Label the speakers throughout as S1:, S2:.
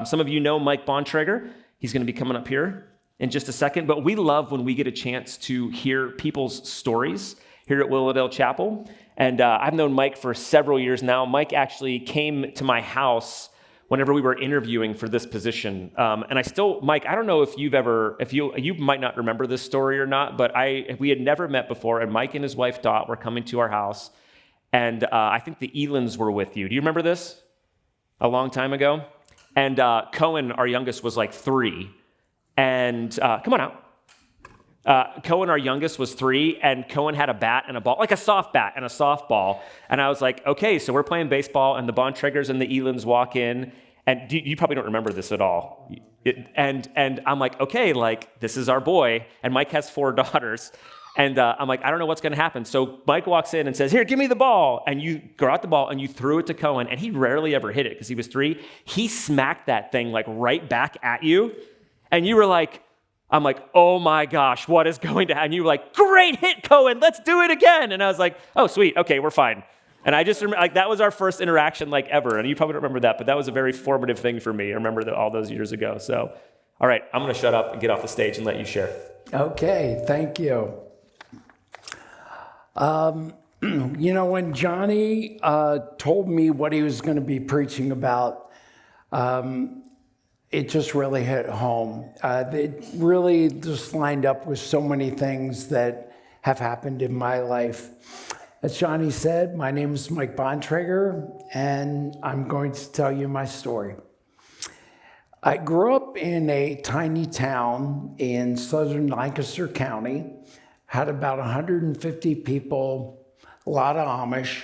S1: Some of you know Mike Bontrager. He's going to be coming up here in just a second, but we love when we get a chance to hear people's stories here at Willowdale Chapel. And I've known Mike for several years now. Mike actually came to my house whenever we were interviewing for this position. Mike, I don't know if you might not remember this story or not, but we had never met before, and Mike and his wife Dot were coming to our house, and I think the Elans were with you. Do you remember this? A long time ago? And Cohen, our youngest, was like 3. And come on out. Cohen, our youngest, was 3, and Cohen had a bat and a ball, like a soft bat and a softball. And I was like, okay, so we're playing baseball, and the Bontragers and the Elans walk in, and you probably don't remember this at all. And I'm like, okay, like, this is our boy. And Mike has 4 daughters. And I'm like, I don't know what's going to happen. So Mike walks in and says, here, give me the ball. And you got the ball and you threw it to Cohen. And he rarely ever hit it because he was 3. He smacked that thing like right back at you. And you were like, I'm like, oh my gosh, what is going to happen? And you were like, great hit, Cohen. Let's do it again. And I was like, oh, sweet. Okay, we're fine. And I just remember, like, that was our first interaction like ever. And you probably don't remember that, but that was a very formative thing for me. I remember that all those years ago. So, all right, I'm going to shut up and get off the stage and let you share.
S2: Okay, thank you. When Johnny told me what he was going to be preaching about, it just really hit home. It really just lined up with so many things that have happened in my life. As Johnny said, my name is Mike Bontrager, and I'm going to tell you my story. I grew up in a tiny town in southern Lancaster County, had about 150 people, a lot of Amish,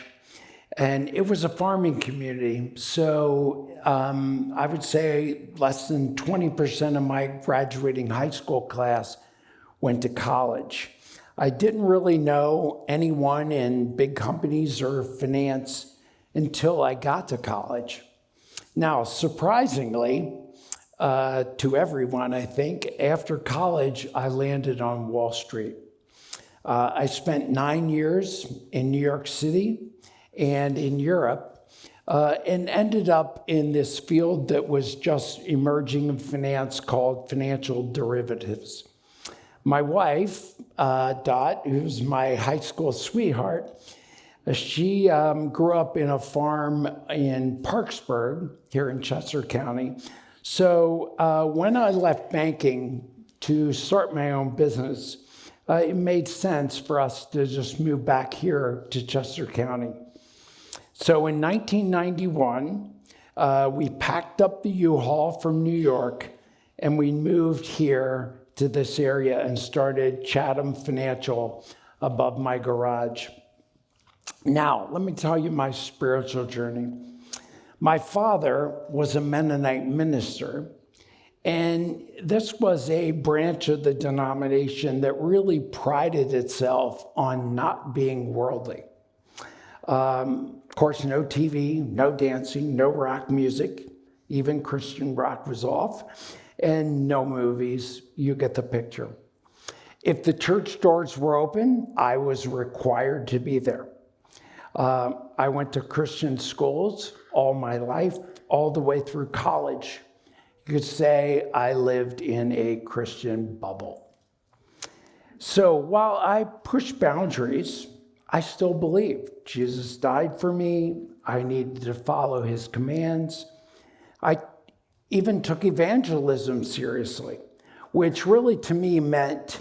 S2: and it was a farming community. So I would say less than 20% of my graduating high school class went to college. I didn't really know anyone in big companies or finance until I got to college. Now, surprisingly, to everyone, I think, after college, I landed on Wall Street. I spent 9 years in New York City and in Europe, and ended up in this field that was just emerging in finance called financial derivatives. My wife, Dot, who's my high school sweetheart, she grew up in a farm in Parksburg here in Chester County. So when I left banking to start my own business, it made sense for us to just move back here to Chester County. So in 1991, we packed up the U-Haul from New York and we moved here to this area and started Chatham Financial above my garage. Now, let me tell you my spiritual journey. My father was a Mennonite minister, and this was a branch of the denomination that really prided itself on not being worldly. Of course, no TV, no dancing, no rock music, even Christian rock was off, and no movies. You get the picture. If the church doors were open, I was required to be there. I went to Christian schools all my life, all the way through college. You could say I lived in a Christian bubble. So while I pushed boundaries, I still believed Jesus died for me. I needed to follow his commands. I even took evangelism seriously, which really to me meant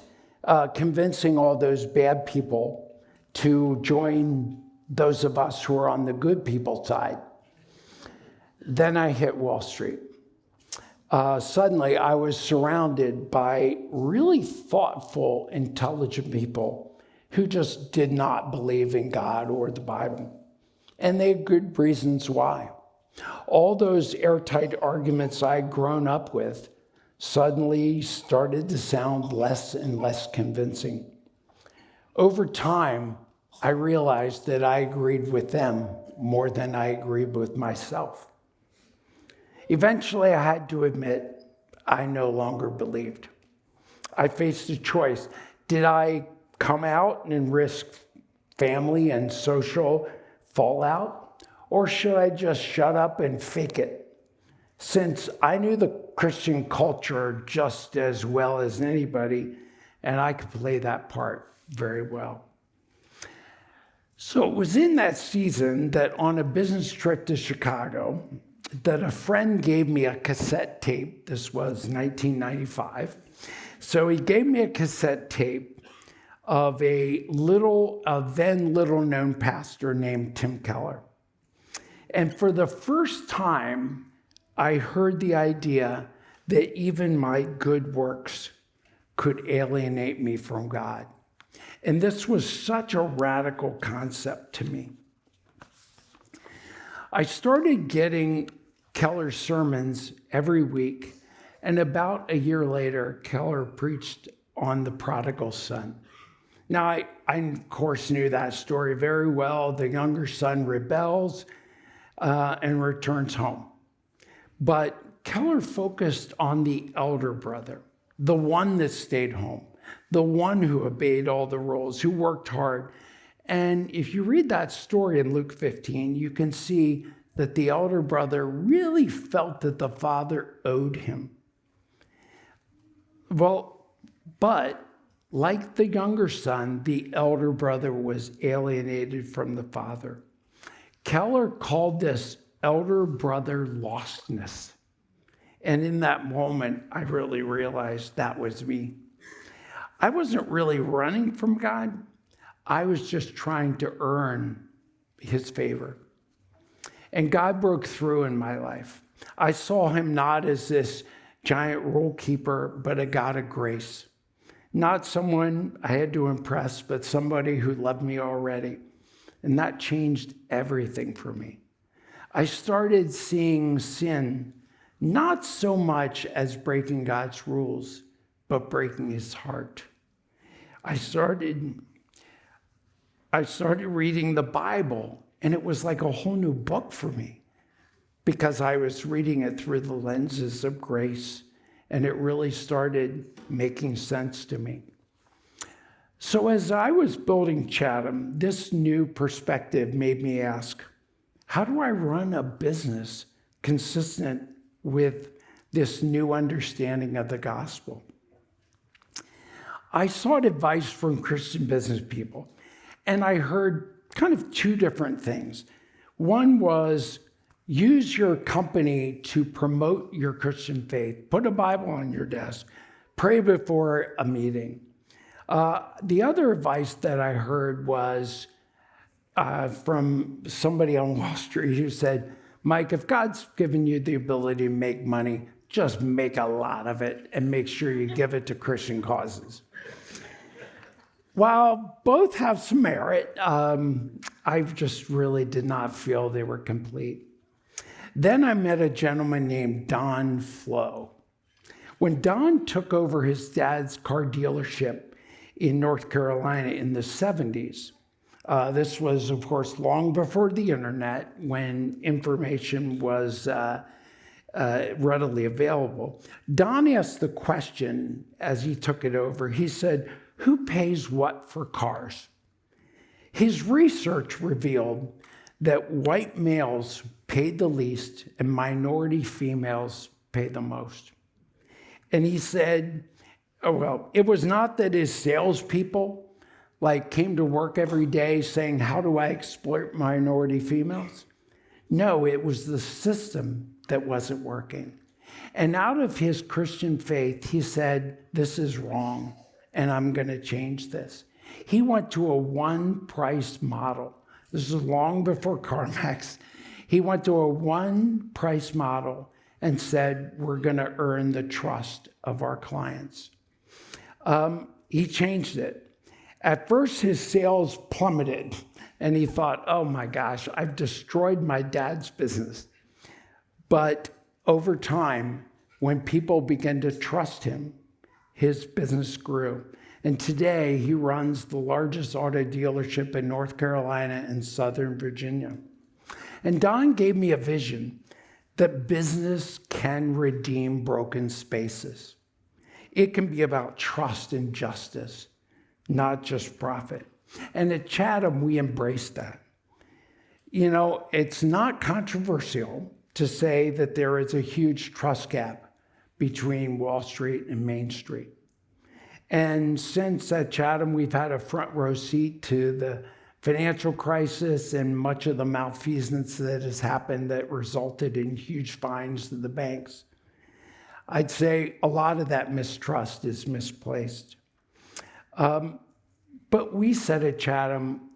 S2: convincing all those bad people to join those of us who are on the good people side. Then I hit Wall Street. Suddenly, I was surrounded by really thoughtful, intelligent people who just did not believe in God or the Bible. And they had good reasons why. All those airtight arguments I'd grown up with suddenly started to sound less and less convincing. Over time, I realized that I agreed with them more than I agreed with myself. Eventually, I had to admit I no longer believed. I faced a choice. Did I come out and risk family and social fallout? Or should I just shut up and fake it? since I knew the Christian culture just as well as anybody, and I could play that part very well. So it was in that season that on a business trip to Chicago, that a friend gave me a cassette tape. This was 1995. So he gave me a cassette tape of a then little known pastor named Tim Keller. And for the first time, I heard the idea that even my good works could alienate me from God. And this was such a radical concept to me. I started getting Keller's sermons every week, and about a year later, Keller preached on the prodigal son. Now, I of course knew that story very well. The younger son rebels and returns home. But Keller focused on the elder brother, the one that stayed home, the one who obeyed all the rules, who worked hard. And if you read that story in Luke 15, you can see that the elder brother really felt that the father owed him. Well, but like the younger son, the elder brother was alienated from the father. Keller called this elder brother lostness. And in that moment, I really realized that was me. I wasn't really running from God. I was just trying to earn his favor. And God broke through in my life. I saw him not as this giant rule keeper, but a God of grace. Not someone I had to impress, but somebody who loved me already. And that changed everything for me. I started seeing sin not so much as breaking God's rules, but breaking his heart. I started reading the Bible, and it was like a whole new book for me because I was reading it through the lenses of grace, and it really started making sense to me. So as I was building Chatham, this new perspective made me ask, how do I run a business consistent with this new understanding of the gospel? I sought advice from Christian business people, and I heard kind of two different things. One was use your company to promote your Christian faith. Put a Bible on your desk. Pray before a meeting. The other advice that I heard was from somebody on Wall Street who said, Mike, if God's given you the ability to make money, just make a lot of it and make sure you give it to Christian causes. While both have some merit, I just really did not feel they were complete. Then I met a gentleman named Don Flo. When Don took over his dad's car dealership in North Carolina in the 70s, this was, of course, long before the internet, when information was readily available. Don asked the question as he took it over. He said, who pays what for cars? His research revealed that white males paid the least and minority females paid the most. And he said, oh, well, it was not that his salespeople came to work every day saying, how do I exploit minority females? No, it was the system that wasn't working. And out of his Christian faith, he said, this is wrong, and I'm going to change this. He went to a one-price model. This is long before CarMax. He went to a one-price model and said, we're going to earn the trust of our clients. He changed it. At first, his sales plummeted, and he thought, oh my gosh, I've destroyed my dad's business. But over time, when people began to trust him, his business grew. And today, he runs the largest auto dealership in North Carolina and Southern Virginia. And Don gave me a vision that business can redeem broken spaces. It can be about trust and justice, not just profit. And at Chatham, we embrace that. You know, it's not controversial to say that there is a huge trust gap between Wall Street and Main Street. And since at Chatham, we've had a front row seat to the financial crisis and much of the malfeasance that has happened that resulted in huge fines to the banks. I'd say a lot of that mistrust is misplaced. But we said at Chatham,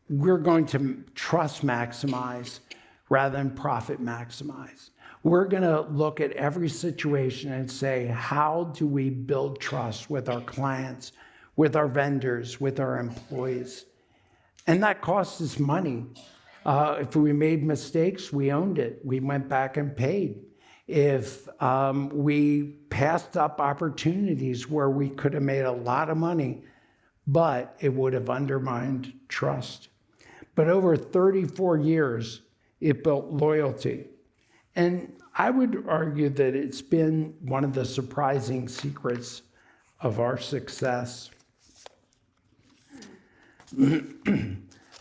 S2: we're going to trust maximize rather than profit maximize. We're going to look at every situation and say, how do we build trust with our clients, with our vendors, with our employees? And that costs us money. If we made mistakes, we owned it. We went back and paid. If we passed up opportunities where we could have made a lot of money, but it would have undermined trust. But over 34 years, it built loyalty. And I would argue that it's been one of the surprising secrets of our success.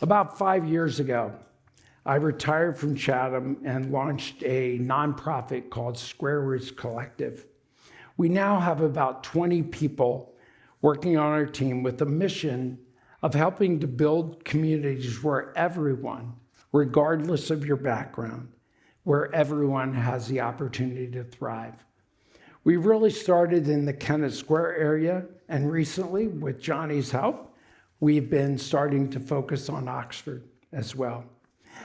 S2: About 5 years ago, I retired from Chatham and launched a nonprofit called Square Roots Collective. We now have about 20 people working on our team with the mission of helping to build communities where everyone, regardless of your background, where everyone has the opportunity to thrive. We really started in the Kennett Square area, and recently, with Johnny's help, we've been starting to focus on Oxford as well.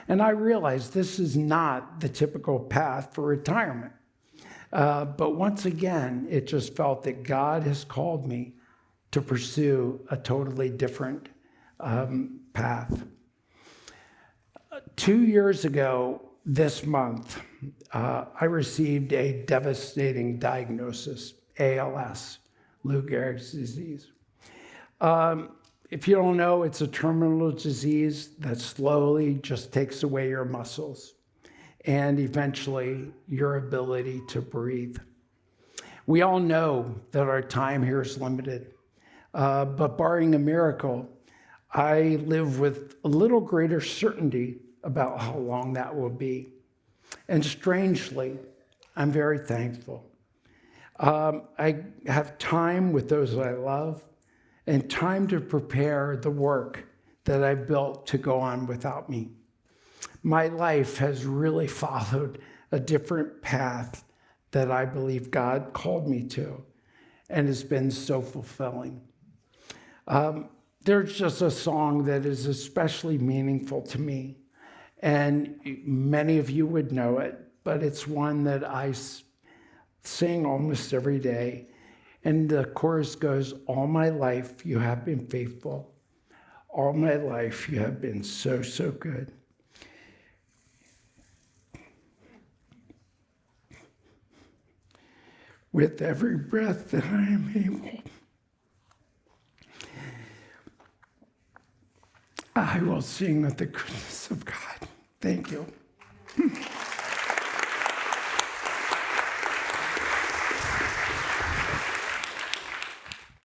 S2: And I realize this is not the typical path for retirement. But once again, it just felt that God has called me to pursue a totally different path. 2 years ago this month, I received a devastating diagnosis, ALS, Lou Gehrig's disease. If you don't know, it's a terminal disease that slowly just takes away your muscles and eventually your ability to breathe. We all know that our time here is limited, but barring a miracle, I live with a little greater certainty about how long that will be. And strangely, I'm very thankful. I have time with those I love and time to prepare the work that I've built to go on without me. My life has really followed a different path that I believe God called me to, and it's been so fulfilling. There's just a song that is especially meaningful to me, and many of you would know it, but it's one that I sing almost every day. And the chorus goes, all my life you have been faithful. All my life you have been so, so good. With every breath that I am able, I will sing of the goodness of God. Thank you.